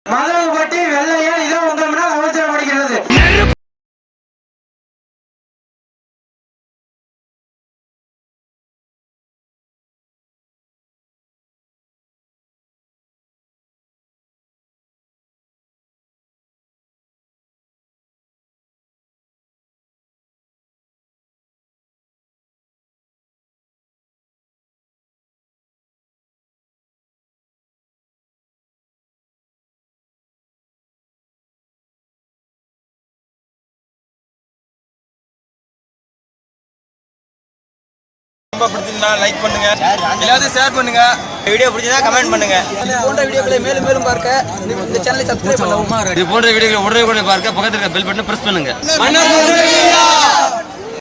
மதுரைப்பட்டி வெள்ளையா இதோ வந்தோம்னா அவசரம் அடிக்கிறது. பிடிச்சிருந்தா லைக் பண்ணுங்க, எல்லாத்தையும் ஷேர் பண்ணுங்க, வீடியோ பிடிச்சதா கமெண்ட் பண்ணுங்க. இது போன்ற வீடியோக்களை மேலும் மேலும் பார்க்க இந்த சேனலை சப்ஸ்கிரைப் பண்ணவும். இது போன்ற வீடியோக்களை உடனே பார்க்க பக்கத்துல பெல் பட்டனை பிரஸ் பண்ணுங்க.